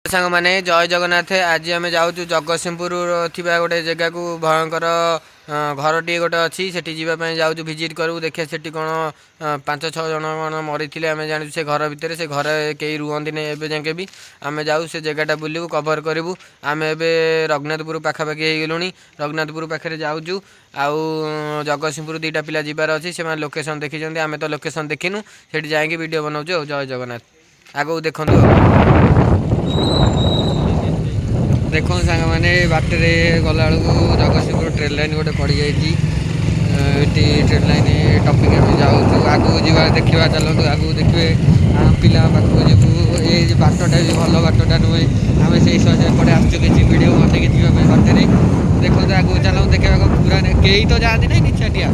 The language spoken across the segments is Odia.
सांग माने जय जगन्नाथ। आज आम जाऊँ जगतसिंहपुर थी गोटे जगह को भयंकर घर टी गोटे अच्छी से जाऊँ भिजिट करूँ देखिए से कौन 5-6 जन कौन मरी आम जानू से घर भितर से घर कहीं रुहति नहीं एवं जाके भी आम जाऊँ से जगहटा बुलू कभर करूँ। आम ए रघुनाथपुर पाखापाखि हो गलुँ। रघुनाथपुर पाखे जाऊँ आउ जगतसिंहपुर 2टा पिला जबार अच्छी से लोकेशन देखी आम तो लोकेशन देखिनु से जाकि वीडियो बनाऊँ। जय जगन्नाथ आगू देखु देख सांग मैंने बाटरे गला जगतसिंहपुर ट्रेन लाइन गोटे पड़ जाइए। ट्रेन लाइन टपिक आम जाऊँ आगू जा देखा चलते आगू देखिए पिला पाखक जीवु ये बाटटा भी भल बाटटा नुहे आम से पड़े आसचु किसी वीडियो बन जाए बाटे देखो आगू चलो देखा पूरा कहीं तो जाती नहीं निछाटिया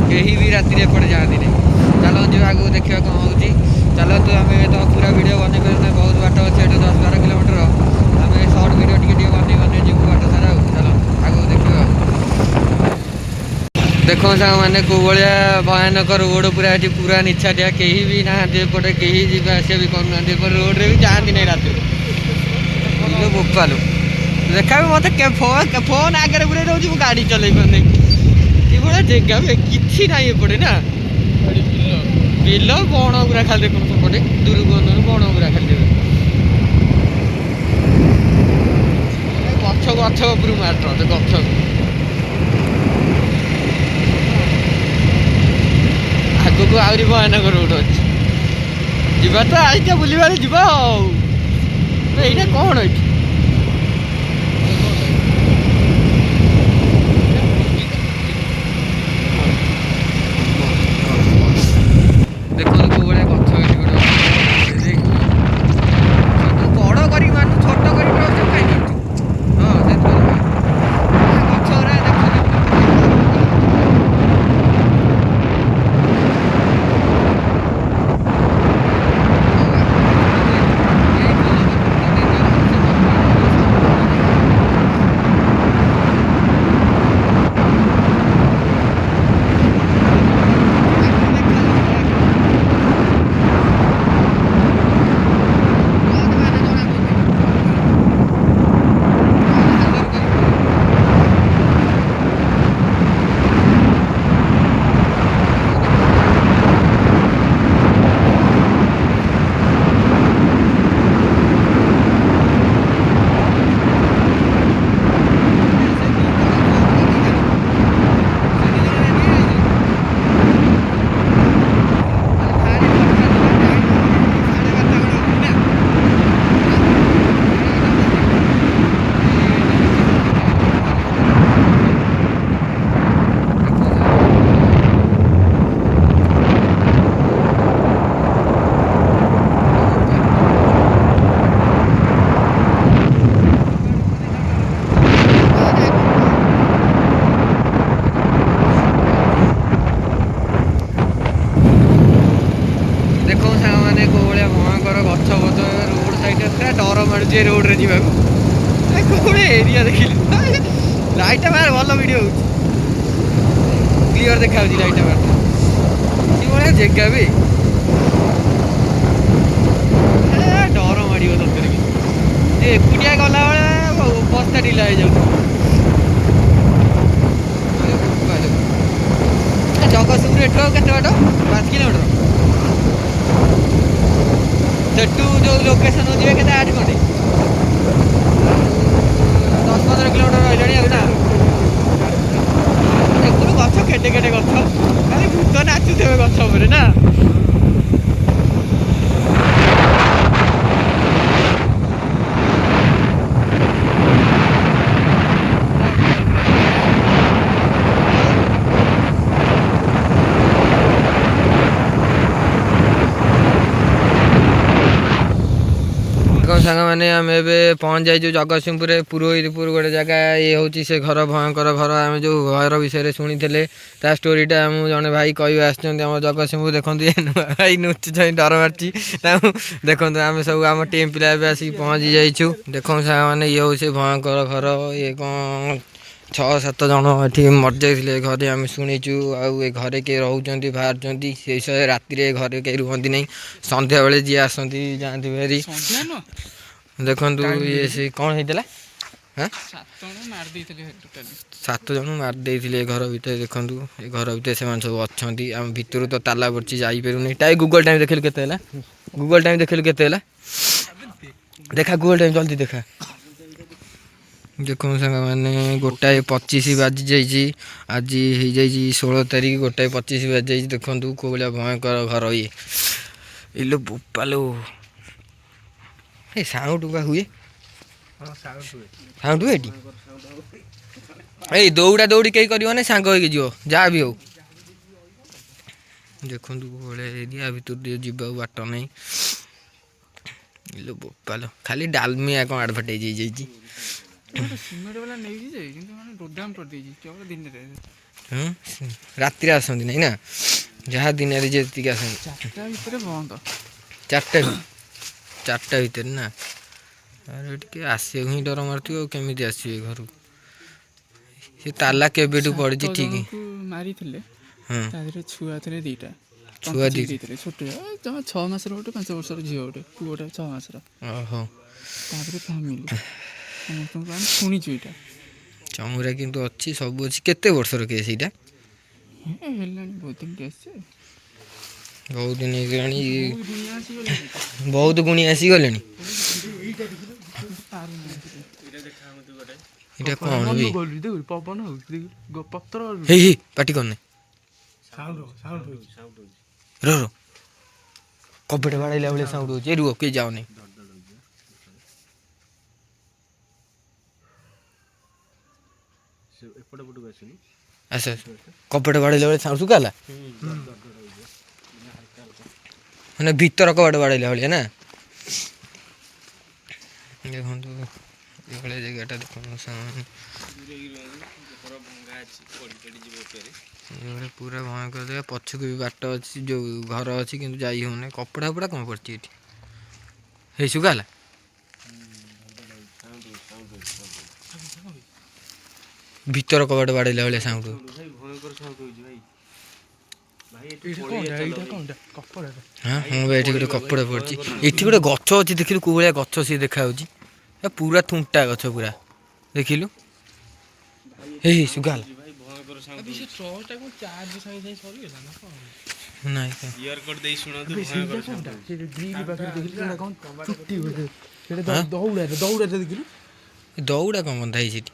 कहीं भी राति एपटे जाती नहीं। चलो जो आगू देखा कौन हो चलतु आम तो पूरा वीडियो बन पारे बहुत बाट अच्छे 10-12 किलोमीटर आम सर्ट वीडियो टी बन जीव बाट सारा चलो आगू देखा देखो साग मैंने कौ भाया भयानक रोड पूरा ये पूरा निछाटिया कहीं भी ना एपटे कहीं जी आस भी करना रोड रे भी जाती नहीं रात बोपालू देखा भी मत फोन आगे बुले रोज गाड़ी चल पारे ये जगह भी किसी ना एपटे ना बिल बण गुरा खाली देख सेपटे दूर बण गुरा खाली देवे गछ गछ उपर मार गछ आग को आहरी भयानक रोड अच्छी जीवा तो आज बुलवार जीवा यहाँ कौन ये डर मारे रोड रे जीवा कौन एरिया देख लाइट मार भल वीडियो क्लीयर देखा लाइट मार भाया जगह भी डर माड़ सतरे एकुटिया गला बेले बस्ता ढिला हो जाऊ। जगतसिंहपुर एठ के बाट 5 किलोमीटर सेठू जो लोकेशन जी के 8 घंटे 10-15 किलोमीटर रही ना देखो गच केटे केटे गच खाली भूत नाचुथे गच ना सांग मैंने आम ए पहुँच जाइए जगतसिंहपुर पुरोहितपुर गोटे जगह ये हूँ से घर भयंकर घर आम जो घर विषय शुणी ता स्टोरीटा आम जड़े भाई कह आम जगतसिंहपुर देखते भाई नुचुच डर मार्ची देखो आम सब आम टीम पिला आसिक पहुँची जाइछु। देखो सांग मैंने ये हूँ भयंकर घर ये कौन 6-7 जन ये मर जाते घरे आम शुणीचु आए घरे किए रोच बाहर राति घरे कहीं रुहति नहीं संध्या बेले जी आसती जाती भारी ଦେଖନ୍ତୁ ଇଏ ସେ କ'ଣ ହେଇଥିଲା ହାଁ 7 ଜଣ ମାରି ଦେଇଥିଲେ ଘର ଭିତରେ। ଦେଖନ୍ତୁ ଏ ଘର ଭିତରେ ସେମାନେ ସବୁ ଅଛନ୍ତି। ଆମ ଭିତରୁ ତ ତାଲା ପଡ଼ିଛି ଯାଇପାରୁନି। ଗୁଗଲ୍ ଟାଇମ୍ ଦେଖିଲୁ କେତେ ହେଲା? ଗୁଗଲ୍ ଟାଇମ୍ ଦେଖିଲୁ କେତେ ହେଲା? ଦେଖା ଗୁଗଲ୍ ଟାଇମ୍ ଜଲ୍ଦି ଦେଖା। ଦେଖନ୍ତୁ ସାଙ୍ଗମାନେ 1:25 ବାଜି ଯାଇଛି। ଆଜି ହେଇଯାଇଛି 16 ତାରିଖ 1:25 ବାଜି ଯାଇଛି। ଦେଖନ୍ତୁ କେଉଁ ଭଳିଆ ଭୟଙ୍କର ଘର ଇଏ। ଇଲୋ ବୋପାଲୋ ଏ ସାଉଣ୍ଡ ବା ହୁଏ। ସାଉଣ୍ଡ ହୁଏ ଏଠି। ଏଇ ଦୌଡ଼ା ଦୌଡ଼ି କେହି କରିବନି, ସାଙ୍ଗ ହେଇକି ଯିବ ଯାହା ବି ହଉ। ଦେଖନ୍ତୁ ଭଳିଆ ଏରିଆ ଭିତରୁ ଟିକେ ଯିବାକୁ ବାଟ ନାହିଁ। ଇଲୋ ବୋପାଲୋ ଖାଲି ଡାଲମିଆ କ'ଣ ଆଡ଼ଭର୍ଟାଇଜ୍ ହେଇଯାଇଛି। ରାତିରେ ଆସନ୍ତି ନାଇଁ ନା, ଯାହା ଦିନରେ ଯେତିକି ଆସନ୍ତି 4ଟା ଭିତରେ ନା। ଆରେ ଟିକେ ଆସିବାକୁ ହିଁ ଡର ମାରୁଥିବ ଆଉ କେମିତି ଆସିବେ ଘରକୁ। ସେ ତାଲା କେବେଠୁ ପଡ଼ିଛି ଠିକ୍ ମାରିଥିଲେ। ହଁ ତା ଦେହରେ ଛୁଆ ଥିଲେ 2ଟା। ଛୁଆ ଦେଇଥିଲେ ଛୋଟ ଜମା 6 ମାସର ଗୋଟେ 5 ବର୍ଷର ଝିଅ ଗୋଟେ ପୁଅଟା 6 ମାସର। ଓହୋ ତାପରେ ଫ୍ୟାମିଲି ସମସ୍ତଙ୍କୁ ଆମେ ଶୁଣିଛୁ ଏଇଟା। ଚମୁରା କିନ୍ତୁ ଅଛି ସବୁ ଅଛି। କେତେ ବର୍ଷର କେସ୍ ଏଇଟା? ହେଲାଣି ବହୁତ ଦିନ କେସ୍। ବହୁତ ଦିନ ହେଇଗଲାଣି। ବହୁତ ଗୁଣି ଆସିଗଲେଣି। ଏଇଟା କ'ଣ ବି ପବନ ପତ୍ର ହେଇ ପାଟି କରନି। ର କବାଟ ବାଡ଼େଇଲା ଭଳିଆ ସାଉଣ୍ଡ ହଉଛି। ରୁହ କେହି ଯାଉନି। ଆସ କବାଟ ବାଡ଼େଇଲା ବେଳେ ସାଉଣ୍ଡ ଶୁଭା ହେଲା। ମାନେ ଭିତର କବାଟ ବାଡ଼େଇଲା ଭଳିଆ ନା। ଦେଖନ୍ତୁ ଏଭଳିଆ ଜାଗାଟା ଦେଖନ୍ତୁ ସାଙ୍ଗମାନେ। ଏଭଳିଆ ପୁରା ଭୟଙ୍କର ଜାଗା। ପଛକୁ ବି ବାଟ ଅଛି, ଯେଉଁ ଘର ଅଛି କିନ୍ତୁ ଯାଇ ହେଉନି। କପଡ଼ା ଫପଡ଼ା କ'ଣ ପଡ଼ିଛି ଏଠି? ହେଇ ଶୁଭା ହେଲା। ଭିତର କବାଟ ବାଡ଼େଇଲା ଭଳିଆ ସାଉଣ୍ଡ। ହଁ ହଁ ଭାଇ ଏଠି ଗୋଟେ କପଡ଼ା ପଡ଼ିଛି। ଏଠି ଗୋଟେ ଗଛ ଅଛି ଦେଖିଲୁ କେଉଁ ଭଳିଆ ଗଛ ସିଏ ଦେଖାଯାଉଛି। ପୁରା ଥୁଣ୍ଟା ଗଛ ପୁରା ଦେଖିଲୁ। ହେଇ ଶୁଭା ହେଲା। ନାଇଁ ଦଉଡ଼ା କ'ଣ ବନ୍ଧା ହେଇଛି ଏଠି?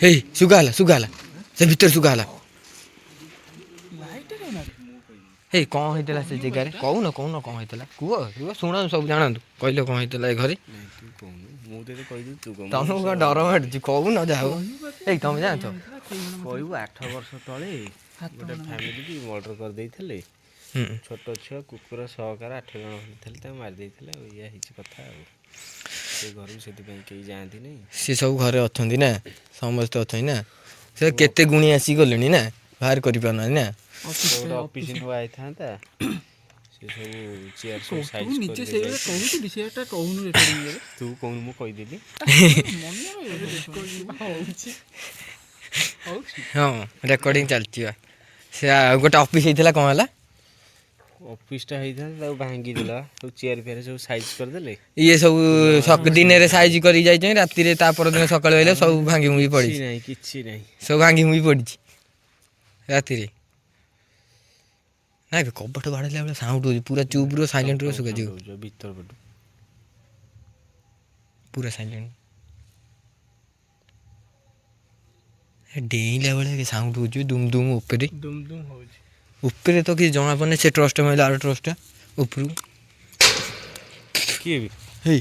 ହେଇ ଶୁଭା ହେଲା ସେ ଭିତରେ ଶୁଭା ହେଲା। ହେଇ କ'ଣ ହେଇଥିଲା ସେ ଜାଗାରେ? କହୁନ କ'ଣ ହେଇଥିଲା? କୁହ ଶୁଣନ୍ତୁ ସବୁ ଜାଣନ୍ତୁ। କହିଲେ କ'ଣ ହେଇଥିଲା ଏ ଘରେ? ତମକୁ କ'ଣ ଡର ମାଡ଼ୁଛି? କହୁନ ଯାହା ହଉ। ଏଇ ତମେ ଜାଣିଛ? କହିବୁ 8 ବର୍ଷ ତଳେ ଗୋଟେ ଫ୍ୟାମିଲି କି ମର୍ଡର କରିଦେଇଥିଲେ। ଛୋଟ ଛୁଆ କୁକୁର ସହକାର 8 ଜଣ ଥିଲେ ତାକୁ ମାରି ଦେଇଥିଲେ। ଆଉ ଇଏ ହେଇଛି କଥା। ଆଉ ସେ ଘରକୁ ସେଥିପାଇଁ କେହି ଯାଆନ୍ତି ନାହିଁ। ସିଏ ସବୁ ଘରେ ଅଛନ୍ତି ନା, ସମସ୍ତେ ଅଛନ୍ତି ନା। ସେ କେତେ ଗୁଣି ଆସିଗଲେଣି ନା, ବାହାର କରିପାରୁନାହାନ୍ତି ନା। ଗୋଟେ ଅଫିସ ନୂଆ ହେଇଥାନ୍ତା। ସେ ସବୁ ଚେୟାର ସବୁ ସାଇଜ ତୁ କହୁନୁ ମୁଁ କହିଦେଲି। ହଁ ରେକର୍ଡିଂ ଚାଲିଛି ବା। ସେ ଗୋଟେ ଅଫିସ ହେଇଥିଲା କ'ଣ ହେଲା? ଅଫିସଟା ହେଇଥାନ୍ତା ତାକୁ ଭାଙ୍ଗିଦେଲା। ସବୁ ଚେୟାର ଫେୟାର ସବୁ ସାଇଜ କରିଦେଲେ। ଇଏ ସବୁ ଦିନରେ ସାଇଜ କରି ଯାଇଛନ୍ତି, ରାତିରେ ତା ପରଦିନ ସକାଳୁ ହେଲେ ସବୁ ଭାଙ୍ଗି ଭୁଙ୍ଗି ପଡ଼ିଛି। କିଛି ନାହିଁ ସବୁ ଭାଙ୍ଗି ଭୁଙ୍ଗି ପଡ଼ିଛି ରାତିରେ। ନାଇଁ କବାଟ ବାଡ଼େଇଲା ବେଳେ ସାଉଣ୍ଡ ହେଉଛି। ପୁରା ଚୁପ୍ ରୁହ, ସାଇଲେଣ୍ଟ ରୁହ, ଶୁଭାଯିବ। ଭିତର ପଟୁ ପୁରା ସାଇଲେଣ୍ଟ। ଡେଇଁଲା ବେଳେ ସାଉଣ୍ଡ ହେଉଛି ଦୁମ୍ ଦୁମ୍ ଉପରେ। ଉପରେ ତ କିଛି ଜଣାପଡ଼ୁନି। ସେ ଟ୍ରଷ୍ଟ ମାରିଲା ଆର ଟ୍ରଷ୍ଟଟା ଉପରକୁ। କିଏ ବି ହେଇ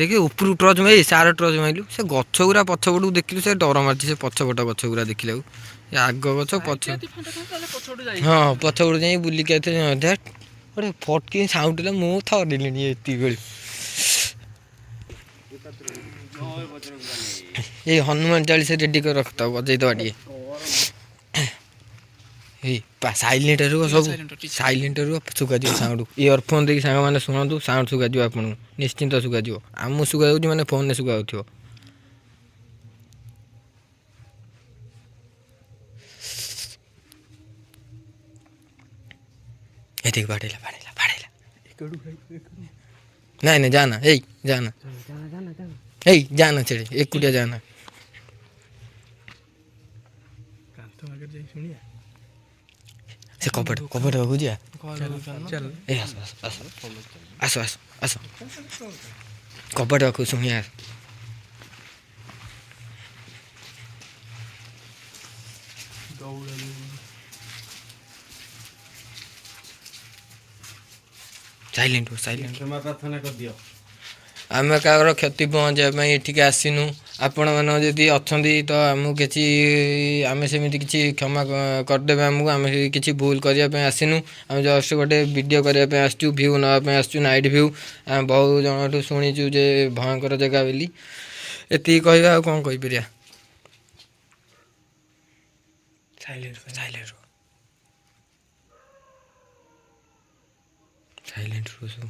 ଦେଖି ଉପରକୁ ଟର୍ଚ୍ଚ ମାରି ସାର ଟର୍ଚ୍ଚ ମାରିଲୁ। ସେ ଗଛ ଗୁରା ପଛପଟକୁ ଦେଖିଲୁ, ସେ ଡର ମାରୁଛି। ସେ ପଛପଟ ଗଛ ଗୁରା ଦେଖିଲାକୁ, ଆଗ ଗଛ ପଛ ହଁ ପଛପଟୁ ଯାଇ ବୁଲିକି ଆସିଥିଲେ ଗୋଟେ ଫଟକି ସାଉଣ୍ଡ ହେଲା। ମୁଁ ଥରିଲିଣି ଏତିକି ବେଳେ। ଏଇ ହନୁମାନ ଚାଳିଶା ରେଡି କରି ରଖିଥାଉ, ବଜେଇଦବା ଟିକେ। ଏଇ ସାଇଲେଣ୍ଟ ରୁହ, ସବୁ ସାଇଲେଣ୍ଟ ରୁହ, ଶୁଗାଯିବ ସାଉଣ୍ଡ। ଇୟରଫୋନ୍ ଦେଇକି ସାଙ୍ଗମାନେ ଶୁଣନ୍ତୁ, ସାଉଣ୍ଡ ଶୁଗାଯିବ ଆପଣଙ୍କୁ, ନିଶ୍ଚିନ୍ତ ଶୁଗାଯିବ। ଆମକୁ ଶୁଗାଯାଉଛି ମାନେ ଫୋନ୍ରେ ଶୁଗାଯାଉଥିବ। ଦେଖ ବାଡ଼େଇଲା ବାଡ଼େଇଲା ବାଡ଼େଇଲା। ନାଇଁ ନାଇଁ ଯାନା ଏଇ ଯାନା ଏଇ ଯାନା ଛେଳି ଏକୁଟିଆ ଯାନା। ସେ କବାଟ ପାଖକୁ ଯିବା। ଏଇ ଆସ ଆସ ଆସ ଆସ ଆସ ଆସ କବାଟ ପାଖକୁ ଶୁଣିଆ। Silent silent. କ୍ଷମା ପ୍ରାର୍ଥନା କରିଦିଅ। ଆମେ କାହାର କ୍ଷତି ପହଞ୍ଚିବା ପାଇଁ ଏଠିକି ଆସିନୁ। ଆପଣମାନେ ଯଦି ଅଛନ୍ତି ତ ଆମକୁ କିଛି ଆମେ ସେମିତି କିଛି କ୍ଷମା କରିଦେବେ ଆମକୁ। ଆମେ କିଛି ଭୁଲ କରିବା ପାଇଁ ଆସିନୁ। ଆମେ ଜଷ୍ଟ ଗୋଟେ ଭିଡ଼ିଓ କରିବା ପାଇଁ ଆସିଛୁ, ଭ୍ୟୁ ନେବା ପାଇଁ ଆସିଛୁ, ନାଇଟ୍ ଭ୍ୟୁ। ଆମେ ବହୁ ଜଣଠୁ ଶୁଣିଛୁ ଯେ ଭୟଙ୍କର ଜାଗା ବୋଲି। ଏତିକି କହିବା ଆଉ କ'ଣ କହିପାରିବା। ସାଇଲେଣ୍ଟ ସାଇଲେଣ୍ଟ ସାଇଲେଣ୍ଟ ସବୁ।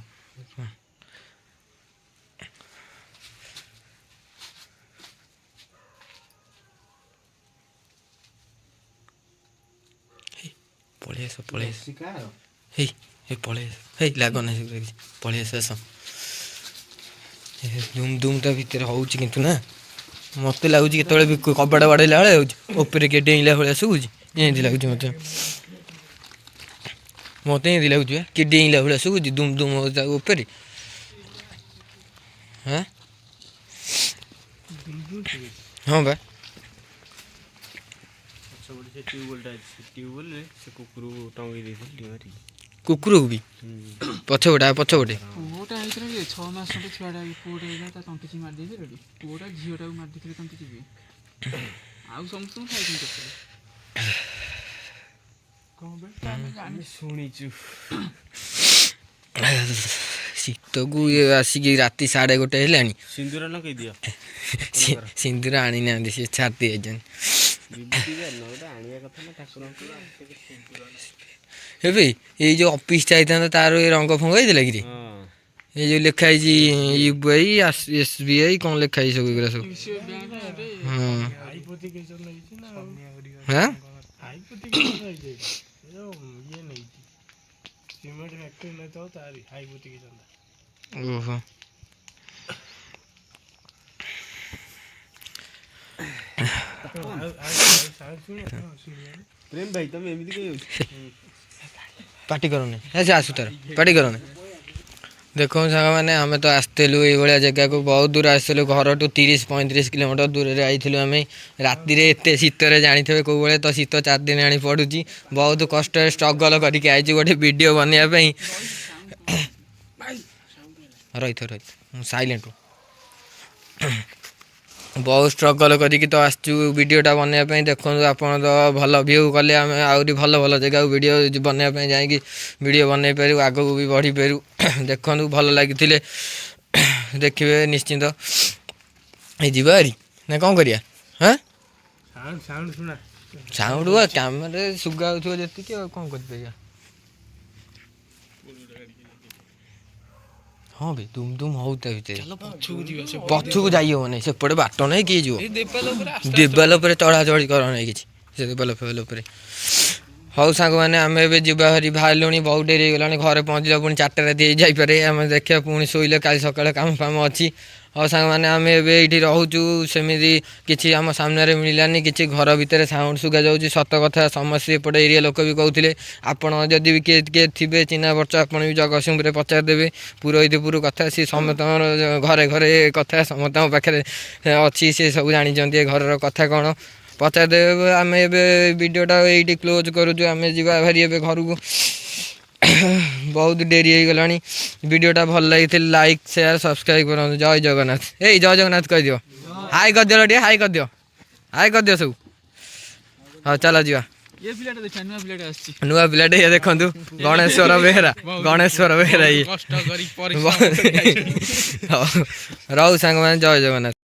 ପଳେଇ ଆସ ପଳେଇ ଆସ ହେଇ ହେଇ ପଳେଇ ଆସ ହେଇ ଲାଗ ନାହିଁ ପଳେଇ ଆସ ଆସ। ଧୁମ୍ ଧୁମ୍ ତା ଭିତରେ ହେଉଛି କିନ୍ତୁ ନା ମୋତେ ଲାଗୁଛି କେତେବେଳେ ବି କବାଟ ବାଡ଼େଇଲା ବେଳେ ହେଉଛି ଉପରେ କିଏ ଡେଇଁଲା ଭଳିଆ ଶୁଭୁଛି। ଏମିତି ଲାଗୁଛି ମୋତେ ମୋତେ ଏମିତି ଲାଗୁଛି ବା କିଏ ଡେଇଁଲା ଭଳିଆ ଶୁଭୁଛି ଦୁମ୍ ଦୁମ୍ ହେଉଛି ଉପରେ। ହଁ ହଁ ବା ସେ ଟ୍ୟୁବୱେଲଟା ଅଛି, ସେ ଟ୍ୟୁବୱେଲରେ ସେ କୁକୁରକୁ ଟଙ୍ଗେଇ ଦେଇଥିଲି ମାରି। କୁକୁରକୁ ବି ପଛପଟେ ପଛପଟେ ପୁଅଟା ହେଇଥିଲା ଯେ 6 ମାସ ଖଣ୍ଡେ ଛୁଆଟା ପୁଅଟା ହେଇଥିଲା ତା ତଣ୍ଟି ଚିପି ମାରି ଦେଇଥିଲେ ଏଠି। ପୁଅଟା ଝିଅଟାକୁ ମାରି ଦେଇଥିଲେ ତଣ୍ଟି ଚିପି। ଆଉ ସମସ୍ତଙ୍କୁ ଖାଇଛନ୍ତି କେତେ କ'ଣ ପାଇଁ ଆମେ ଜାଣି ଶୁଣିଛୁ। ଶୀତକୁ ଇଏ ଆସିକି ରାତି 1:30 ହେଲାଣି। ସିନ୍ଦୁର ଲଗେଇ ଦିଅ। ସିନ୍ଦୁର ଆଣିନାହାନ୍ତି ସେ ଛାଡ଼ି ଦେଇଯାଇଛନ୍ତି। ଏବେ ଏଇ ଯେଉଁ ଅଫିସଟା ହେଇଥାନ୍ତା ତାର ଏ ରଙ୍ଗ ଫଙ୍ଗ ହେଇଥିଲା କିରେ? ଏଇ ଯେଉଁ ଲେଖା ହେଇଛି UBI SBI କ'ଣ ଲେଖା ହେଇଛି ସବୁ ଏଗୁଡ଼ା ସବୁ। ହଁ ଓହୋ ପ୍ରେମ ଭାଇ ତମେ ଏମିତି କାହିଁ ହଉଛ? ପାଟି କରନି ସେ ଆସୁ ତାର ପାଟି କରନି। ଦେଖନ୍ତୁ ସାଙ୍ଗମାନେ ଆମେ ତ ଆସିଥିଲୁ ଏଇଭଳିଆ ଜାଗାକୁ ବହୁତ ଦୂର ଆସିଥିଲୁ। ଘରଠୁ 30-35 କିଲୋମିଟର ଦୂରରେ ଆଇଥିଲୁ ଆମେ ରାତିରେ। ଏତେ ଶୀତରେ ଜାଣିଥିବେ କେଉଁ ଭଳିଆ ତ ଶୀତ 4 ଦିନ ଆଣି ପଡ଼ୁଛି। ବହୁତ କଷ୍ଟରେ ଷ୍ଟ୍ରଗଲ୍ କରିକି ଆଇଛୁ ଗୋଟେ ଭିଡ଼ିଓ ବନେଇବା ପାଇଁ। ରହିଥ ସାଇଲେଣ୍ଟ। ବହୁତ ଷ୍ଟ୍ରଗଲ୍ କରିକି ତ ଆସିଛୁ ଭିଡ଼ିଓଟା ବନେଇବା ପାଇଁ। ଦେଖନ୍ତୁ ଆପଣ ତ ଭଲ ଭ୍ୟୁ କଲେ ଆମେ ଆହୁରି ଭଲ ଭଲ ଜାଗାକୁ ଭିଡ଼ିଓ ବନେଇବା ପାଇଁ ଯାଇକି ଭିଡ଼ିଓ ବନେଇ ପାରିବୁ, ଆଗକୁ ବି ବଢ଼ିପାରିବୁ। ଦେଖନ୍ତୁ ଭଲ ଲାଗିଥିଲେ ଦେଖିବେ ନିଶ୍ଚିନ୍ତ। ଏଇ ଯିବା ଆରି ନା କ'ଣ କରିବା? ହଁ ସାଉଣ୍ଡ ବା କ୍ୟାମେରାରେ ସୁଗା ହେଉଥିବ ଯେତିକି ଆଉ କ'ଣ କରିପାରିବା। ହଁ ଭାଇ ଦୁମ୍ ଦୁମ୍ ହଉ ତା ଭିତରେ ପଛକୁ ଯାଇ ହବନି। ସେପଟେ ବାଟ ନାହିଁ କିଏ ଯିବ? ଦେବାଲ ଉପରେ ଚଢ଼ାଚଢ଼ି କର ନାହିଁ କିଛି ସେ ଦେବାଲ ଫେବାଲ ଉପରେ। ହଉ ସାଙ୍ଗମାନେ ଆମେ ଏବେ ଯିବା ଭାରି ବାହାରିଲୁଣି। ବହୁତ ଡେରି ହେଇଗଲାଣି। ଘରେ ପହଞ୍ଚିଲା ପୁଣି 4ଟା ରାତି ହେଇଯାଇପାରେ। ଆମେ ଦେଖିବା ପୁଣି ଶୋଇଲେ କାଲି ସକାଳେ କାମ ଫାମ ଅଛି। ହଉ ସାଙ୍ଗମାନେ ଆମେ ଏବେ ଏଇଠି ରହୁଛୁ। ସେମିତି କିଛି ଆମ ସାମ୍ନାରେ ମିଳିଲାନି। କିଛି ଘର ଭିତରେ ସାଉଣ୍ଡ ଶୁଗାଯାଉଛି। ସତ କଥା ସମସ୍ତେ ଏପଟେ ଏରିଆ ଲୋକ ବି କହୁଥିଲେ। ଆପଣ ଯଦି ବି କିଏ ଥିବେ ଚିହ୍ନା ପରିଚୟ ଆପଣ ବି ଜଗତସିଂହପୁରରେ ପଚାରିଦେବେ। ପୁରୋହିତପୁର କଥା ସିଏ ସମସ୍ତଙ୍କର ଘରେ ଘରେ କଥା ସମସ୍ତଙ୍କ ପାଖରେ ଅଛି। ସେ ସବୁ ଜାଣିଛନ୍ତି ଏ ଘରର କଥା କ'ଣ ପଚାରିଦେବେ। ଆମେ ଏବେ ଭିଡ଼ିଓଟା ଏଇଠି କ୍ଲୋଜ୍ କରୁଛୁ। ଆମେ ଯିବା ଭାରି ଏବେ ଘରକୁ। ବହୁତ ଡେରି ହେଇଗଲାଣି। ଭିଡ଼ିଓଟା ଭଲ ଲାଗିଥିଲେ ଲାଇକ୍ ସେୟାର ସବସ୍କ୍ରାଇବ୍ କରନ୍ତୁ। ଜୟ ଜଗନ୍ନାଥ। ଏଇ ଜୟ ଜଗନ୍ନାଥ କହିଦିଅ। ହାଇ କରିଦିଅ ଟିକେ ହାଇ କରିଦିଅ ହାଇ କରିଦିଅ ସବୁ। ହଉ ଚାଲ ଯିବା। ନୂଆ ପିଲାଟେ ଇଏ ଦେଖନ୍ତୁ ଗଣେଶ୍ୱର ବେହେରା। ଗଣେଶ୍ୱର ବେହେରା ଇଏ। ରହୁ ସାଙ୍ଗମାନେ ଜୟ ଜଗନ୍ନାଥ।